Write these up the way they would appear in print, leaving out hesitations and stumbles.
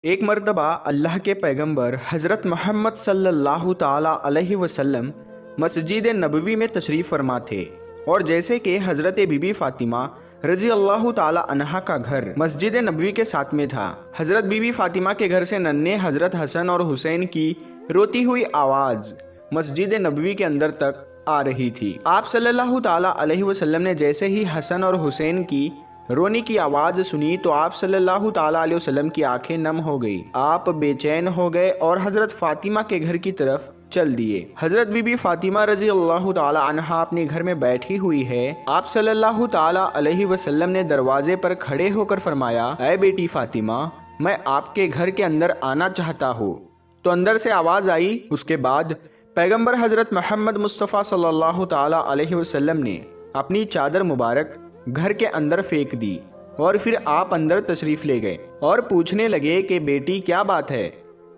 एक मर्तबा अल्लाह के पैगंबर हज़रत मोहम्मद सल्लल्लाहु ताला अलैहि वसल्लम मस्जिद नबवी में तशरीफ़ फरमा थे और जैसे कि हज़रत बीबी फ़ातिमा रज़ी अल्लाह ताला अन्हा का घर मस्जिद नबवी के साथ में था। हज़रत बीबी फ़ातिमा के घर से नन्हे हज़रत हसन और हुसैन की रोती हुई आवाज़ मस्जिद नबवी के अंदर तक आ रही थी। आप सल्लल्लाहु ताला अलैहि वसल्लम ने जैसे ही हसन और हुसैन की रोने की आवाज़ सुनी तो आप सल्लल्लाहु ताला अलैहि वसल्लम की आंखें नम हो गई। आप बेचैन हो गए और हज़रत फ़ातिमा के घर की तरफ चल दिए। हज़रत बीबी फ़ातिमा रज़ी अल्लाह ताला अन्हा अपने घर में बैठी हुई है। आप सल्लल्लाहु ताला अलैहि वसल्लम ने दरवाजे पर खड़े होकर फरमाया, ऐ बेटी फ़ातिमा, मैं आपके घर के अंदर आना चाहता हूँ। तो अंदर से आवाज़ आई। उसके बाद पैगंबर हज़रत मोहम्मद मुस्तफ़ा सल्लल्लाहु ताला अलैहि वसल्लम ने अपनी चादर मुबारक घर के अंदर फेंक दी और फिर आप अंदर तशरीफ़ ले गए और पूछने लगे कि बेटी क्या बात है।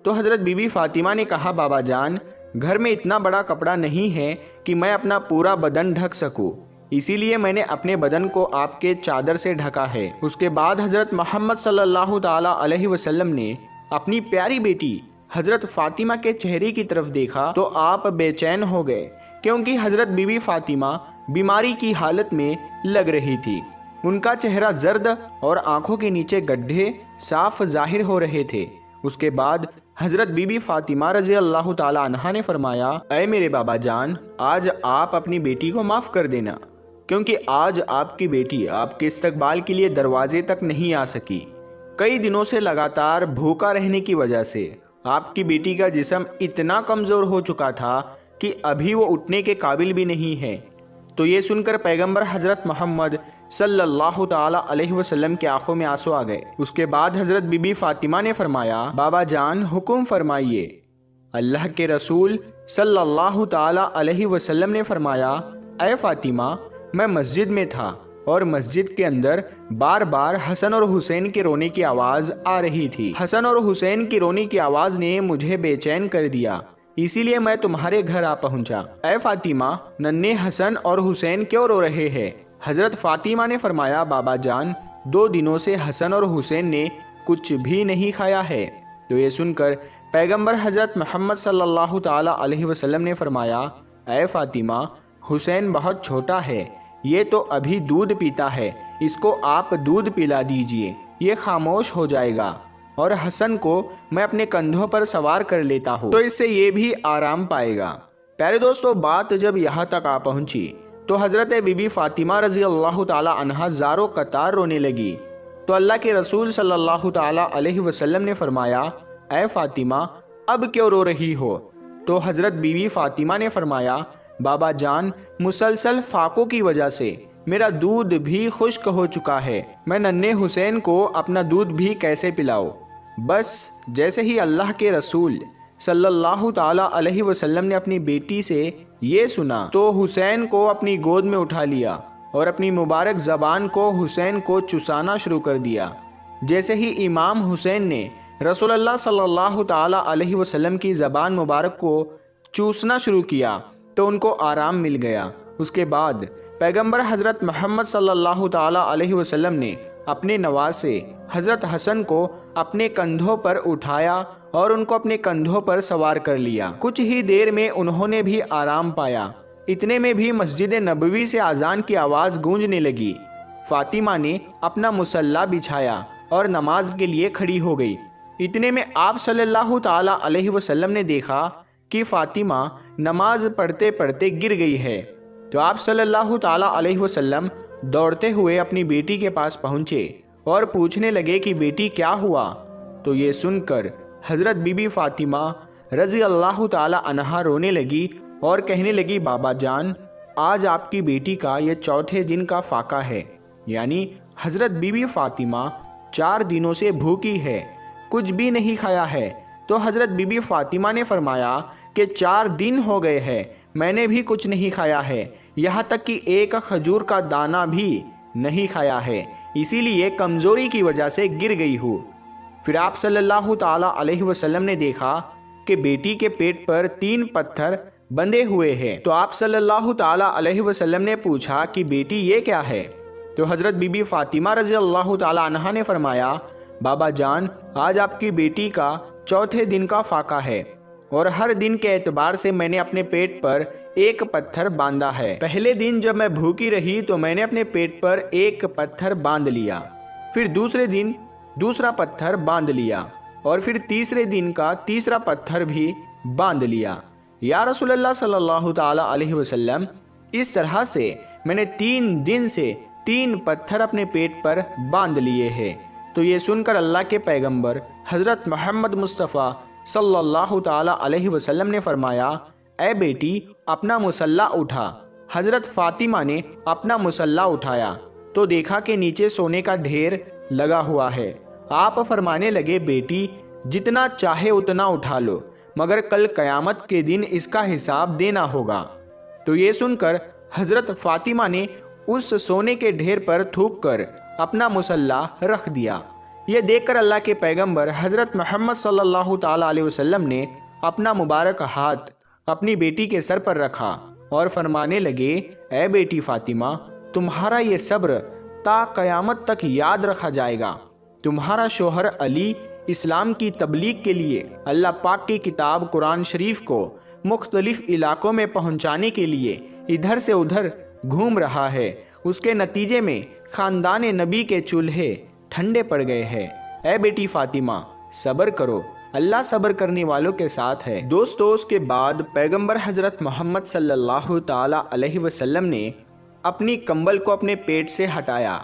तो हज़रत बीबी फ़ातिमा ने कहा, बाबा जान, घर में इतना बड़ा कपड़ा नहीं है कि मैं अपना पूरा बदन ढक सकूं, इसीलिए मैंने अपने बदन को आपके चादर से ढका है। उसके बाद हज़रत मोहम्मद सल्लल्लाहु ताला अलैहि वसल्लम ने अपनी प्यारी बेटी हज़रत फ़ातिमा के चेहरे की तरफ देखा तो आप बेचैन हो गए, क्योंकि हज़रत बीबी फ़ातिमा बीमारी की हालत में लग रही थी। उनका चेहरा जर्द और आंखों के नीचे गड्ढे साफ जाहिर हो रहे थे। उसके बाद हज़रत बीबी फ़ातिमा रज़ी अल्लाह ताला अन्हा ने फरमाया, ऐ मेरे बाबा जान, आज आप अपनी बेटी को माफ़ कर देना, क्योंकि आज आपकी बेटी आपके इस्तकबाल के लिए दरवाजे तक नहीं आ सकी। कई दिनों से लगातार भूखा रहने की वजह से आपकी बेटी का जिस्म इतना कमज़ोर हो चुका था कि अभी वो उठने के काबिल भी नहीं है। तो ये सुनकर पैगंबर हज़रत मोहम्मद सल्लल्लाहु ताला अलैहि वसल्लम की आंखों में आंसू आ गए। उसके बाद हज़रत बीबी फ़ातिमा ने फरमाया, बाबा जान, हुक्म फरमाइए। अल्लाह के रसूल सल्लल्लाहु ताला अलैहि वसल्लम ने फरमाया, ऐ फ़ातिमा, मैं मस्जिद में था और मस्जिद के अंदर बार बार हसन और हुसैन के रोने की आवाज़ आ रही थी। हसन और हुसैन की रोने की आवाज़ ने मुझे बेचैन कर दिया, इसीलिए मैं तुम्हारे घर आ पहुंचा। ऐ फ़ातिमा, नन्हे हसन और हुसैन क्यों रो रहे हैं? हज़रत फ़ातिमा ने फरमाया, बाबा जान, 2 दिनों से हसन और हुसैन ने कुछ भी नहीं खाया है। तो ये सुनकर पैगंबर हज़रत मोहम्मद सल्लल्लाहु ताला अलैहि वसल्लम ने फरमाया, ऐ फ़ातिमा, हुसैन बहुत छोटा है, ये तो अभी दूध पीता है, इसको आप दूध पिला दीजिए, ये खामोश हो जाएगा और हसन को मैं अपने कंधों पर सवार कर लेता हूँ, तो इससे ये भी आराम पाएगा। प्यारे दोस्तों, बात जब यहाँ तक आ पहुँची तो हज़रत बीबी फ़ातिमा रज़ी अल्लाह ताला अन्हा ज़ारो कतार रोने लगी। तो अल्लाह के रसूल सल्लल्लाहु ताला अलैहि वसल्लम ने फरमाया, ऐ फ़ातिमा, अब क्यों रो रही हो? तो हज़रत बीबी फ़ातिमा ने फरमाया, बाबा जान, मुसलसल फाकों की वजह से मेरा दूध भी खुश्क हो चुका है, मैं नन्हे हुसैन को अपना दूध भी कैसे पिलाऊं? बस जैसे ही अल्लाह के रसूल सल्लल्लाहु ताला अलैहि वसल्लम ने अपनी बेटी से ये सुना तो हुसैन को अपनी गोद में उठा लिया और अपनी मुबारक ज़बान को हुसैन को चुसाना शुरू कर दिया। जैसे ही इमाम हुसैन ने रसूलुल्लाह सल्लल्लाहु ताला अलैहि वसल्लम की ज़बान मुबारक को चूसना शुरू किया तो उनको आराम मिल गया। उसके बाद पैगंबर हज़रत मोहम्मद सल्लल्लाहु ताला अलैहि वसल्लम ने अपने नवासे हज़रत हसन को अपने कंधों पर उठाया और उनको अपने कंधों पर सवार कर लिया। कुछ ही देर में उन्होंने भी आराम पाया। इतने में भी मस्जिद नबवी से अजान की आवाज़ गूंजने लगी। फ़ातिमा ने अपना मुसल्ला बिछाया और नमाज के लिए खड़ी हो गई। इतने में आप सल्लल्लाहु ताला अलैहि वसल्लम ने देखा कि फ़ातिमा नमाज पढ़ते पढ़ते गिर गई है। तो आप सल्लल्लाहु ताला अलैहि वसल्लम दौड़ते हुए अपनी बेटी के पास पहुँचे और पूछने लगे कि बेटी क्या हुआ? तो ये सुनकर हज़रत बीबी फ़ातिमा रज़ी अल्लाह ताला अन्हा रोने लगी और कहने लगी, बाबा जान, आज आपकी बेटी का ये 4थे दिन का फाका है, यानी हज़रत बीबी फ़ातिमा 4 दिनों से भूखी है, कुछ भी नहीं खाया है। तो हज़रत बीबी फ़ातिमा ने फरमाया कि 4 दिन हो गए हैं, मैंने भी कुछ नहीं खाया है, यहाँ तक कि एक खजूर का दाना भी नहीं खाया है, इसीलिए कमज़ोरी की वजह से गिर गई हूँ। फिर आप सल्लल्लाहु ताला अलैहि वसल्लम ने देखा कि बेटी के पेट पर 3 पत्थर बंधे हुए हैं। तो आप सल्लल्लाहु ताला अलैहि वसल्लम ने पूछा कि बेटी ये क्या है? तो हज़रत बीबी फ़ातिमा रज़ी अल्लाह ताला अन्हा ने फरमाया, बाबा जान, आज आपकी बेटी का चौथे दिन का फाका है और हर दिन के एतबार से मैंने अपने पेट पर एक पत्थर बांधा है। पहले दिन जब मैं भूखी रही तो मैंने अपने पेट पर एक पत्थर बांध लिया, फिर दूसरे दिन दूसरा पत्थर बांध लिया और फिर तीसरे दिन का तीसरा पत्थर भी बांध लिया। या रसूलल्लाह सल्लल्लाहु ताला अलैहि वसल्लम, इस तरह से मैंने 3 दिन से 3 पत्थर अपने पेट पर बांध लिए हैं। तो ये सुनकर अल्लाह के पैगंबर हज़रत मोहम्मद मुस्तफ़ा सल्लल्लाहु ताला अलैहि वसल्लम ने फरमाया, ए बेटी, अपना मुसल्ला उठा। हज़रत फ़ातिमा ने अपना मुसल्ला उठाया तो देखा कि नीचे सोने का ढेर लगा हुआ है। आप फरमाने लगे, बेटी, जितना चाहे उतना उठा लो, मगर कल क़यामत के दिन इसका हिसाब देना होगा। तो ये सुनकर हज़रत फ़ातिमा ने उस सोने के ढेर पर थूक कर अपना मुसल्ला रख दिया। ये देखकर अल्लाह के पैगंबर हज़रत मोहम्मद सल्लल्लाहु ताला अलैहि वसल्लम ने अपना मुबारक हाथ अपनी बेटी के सर पर रखा और फरमाने लगे, ए बेटी फ़ातिमा, तुम्हारा ये सब्र ता क़यामत तक याद रखा जाएगा। तुम्हारा शोहर अली इस्लाम की तबलीग के लिए अल्लाह पाक की किताब कुरान शरीफ को मुख्तलिफ इलाकों में पहुंचाने के लिए इधर से उधर घूम रहा है। उसके नतीजे में ख़ानदान नबी के चूल्हे ठंडे पड़ गए हैं। ए बेटी फ़ातिमा, सब्र करो, अल्लाह सब्र करने वालों के साथ है। दोस्तों, उसके बाद पैगंबर हज़रत मोहम्मद सल्लल्लाहु ताला अलैहि वसल्लम ने अपनी कंबल को अपने पेट से हटाया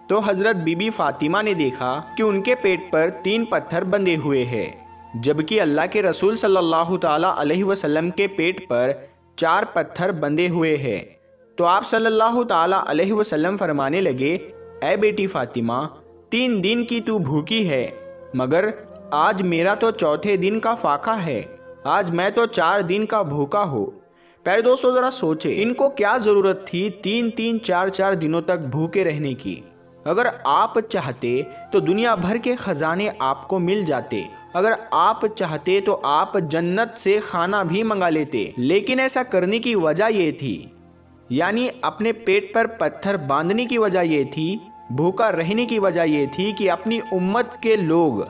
तो हज़रत बीबी फ़ातिमा ने देखा कि उनके पेट पर 3 पत्थर बंधे हुए हैं, जबकि अल्लाह के रसूल सल्लल्लाहु ताला अलैहि वसल्लम के पेट पर 4 पत्थर बंधे हुए हैं। तो आप सल्लल्लाहु ताला अलैहि वसल्लम फरमाने लगे, ए बेटी फ़ातिमा, 3 दिन की तू भूखी है, मगर आज मेरा तो चौथे दिन का फाका है। आज मैं तो 4 दिन का भूखा हूँ। प्यारे दोस्तों, ज़रा सोचे, इनको क्या ज़रूरत थी 3-3, 4-4 दिनों तक भूखे रहने की। अगर आप चाहते तो दुनिया भर के ख़जाने आपको मिल जाते। अगर आप चाहते तो आप जन्नत से खाना भी मंगा लेते, लेकिन ऐसा करने की वजह ये थी, यानी अपने पेट पर पत्थर बांधने की वजह ये थी, भूखा रहने की वजह ये थी कि अपनी उम्मत के लोग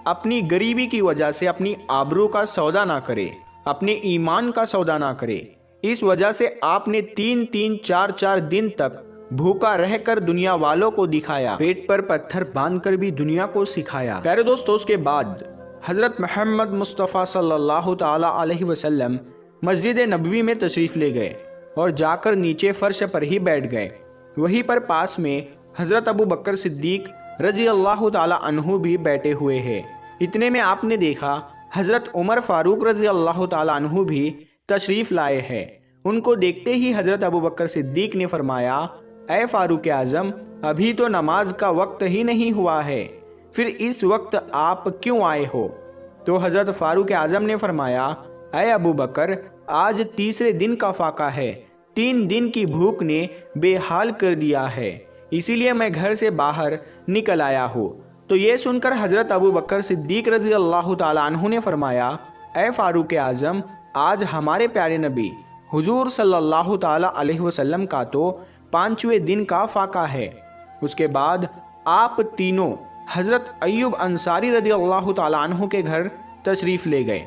अपनी गरीबी की वजह से अपनी आबरू का सौदा ना करे, अपने ईमान का सौदा ना करे। इस वजह से आपने 3-3, 4-4 दिन तक भूखा रहकर दुनिया वालों को दिखाया, पेट पर पत्थर बांधकर भी दुनिया को सिखाया। प्यारे दोस्तों, उसके बाद हज़रत मोहम्मद मुस्तफ़ा सल्लल्लाहु ताला अलैहि वसल्लम मस्जिद नबवी में तशरीफ़ ले गए और जाकर नीचे फ़र्श पर ही बैठ गए। वहीं पर पास में हज़रत अबू बकर सिद्दीक रज़ी अल्लाह ताला अन्हु भी बैठे हुए हैं। इतने में आपने देखा हज़रत उमर फ़ारूक रज़ी अल्लाह ताला अन्हु भी तशरीफ़ लाए हैं। उनको देखते ही हज़रत अबू बकर सिद्दीक ने फरमाया, ए फ़ारूक आज़म, अभी तो नमाज का वक्त ही नहीं हुआ है, फिर इस वक्त आप क्यों आए हो? तो हज़रत फ़ारूक आज़म ने फरमाया, ए अबू बकर, आज तीसरे दिन का फाका है, 3 दिन की भूख ने बेहाल कर दिया है, इसीलिए मैं घर से बाहर निकल आया हूँ। तो ये सुनकर हज़रत अबू बकर सिद्दीक रज़ी अल्लाह ताला अन्हु ने फरमाया, ए फ़ारूक आज़म, आज हमारे प्यारे नबी हुजूर सल्लल्लाहु ताला अलैहि वसल्लम का तो 5वें दिन का फाका है। उसके बाद आप तीनों हज़रत अय्यूब अंसारी रज़ी अल्लाह ताला अन्हु के घर तशरीफ़ ले गए।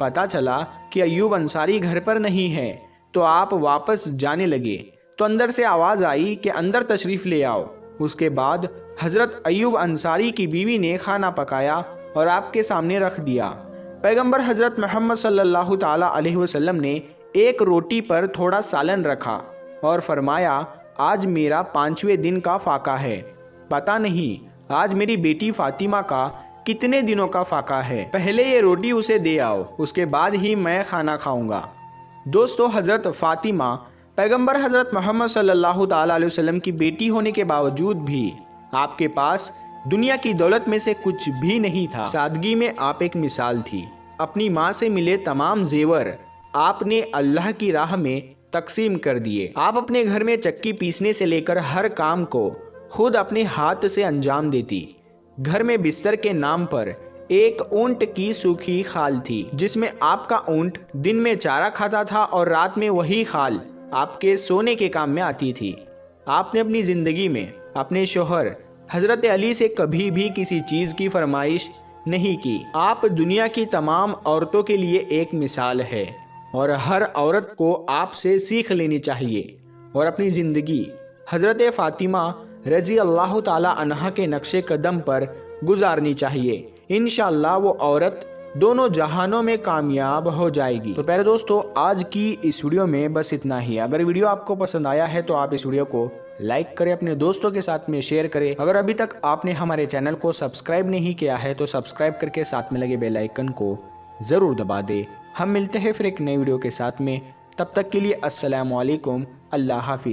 पता चला कि अय्यूब अंसारी घर पर नहीं है, तो आप वापस जाने लगे तो अंदर से आवाज़ आई कि अंदर तशरीफ़ ले आओ। उसके बाद हज़रत अय्यूब अंसारी की बीवी ने खाना पकाया और आपके सामने रख दिया। पैगंबर हज़रत मोहम्मद सल्लल्लाहु ताला अलैहि वसल्लम ने एक रोटी पर थोड़ा सालन रखा और फरमाया, आज मेरा 5वें दिन का फाका है, पता नहीं आज मेरी बेटी फ़ातिमा का कितने दिनों का फाका है, पहले ये रोटी उसे दे आओ, उसके बाद ही मैं खाना खाऊंगा। दोस्तों, हज़रत फ़ातिमा पैगंबर हज़रत मोहम्मद सल्लल्लाहु ताला अलैहि वसल्लम की बेटी होने के बावजूद भी आपके पास दुनिया की दौलत में से कुछ भी नहीं था। सादगी में आप एक मिसाल थी। अपनी माँ से मिले तमाम जेवर आपने अल्लाह की राह में तकसीम कर दिए। आप अपने घर में चक्की पीसने से लेकर हर काम को खुद अपने हाथ से अंजाम देती। घर में बिस्तर के नाम पर एक ऊंट की सूखी खाल थी, जिसमें आपका ऊंट दिन में चारा खाता था और रात में वही खाल आपके सोने के काम में आती थी। आपने अपनी ज़िंदगी में अपने शोहर हज़रत अली से कभी भी किसी चीज़ की फरमाइश नहीं की। आप दुनिया की तमाम औरतों के लिए एक मिसाल है और हर औरत को आपसे सीख लेनी चाहिए और अपनी ज़िंदगी हज़रत फ़ातिमा रज़ी अल्लाह ताला अन्हा के नक्शे कदम पर गुजारनी चाहिए। इंशाअल्लाह वो औरत दोनों जहानों में कामयाब हो जाएगी। तो प्यारे दोस्तों, आज की इस वीडियो में बस इतना ही। अगर वीडियो आपको पसंद आया है तो आप इस वीडियो को लाइक करें, अपने दोस्तों के साथ में शेयर करें। अगर अभी तक आपने हमारे चैनल को सब्सक्राइब नहीं किया है तो सब्सक्राइब करके साथ में लगे बेल आइकन को ज़रूर दबा दें। हम मिलते हैं फिर एक नई वीडियो के साथ में, तब तक के लिए अस्सलामु अलैकुम, अल्लाह हाफिज़।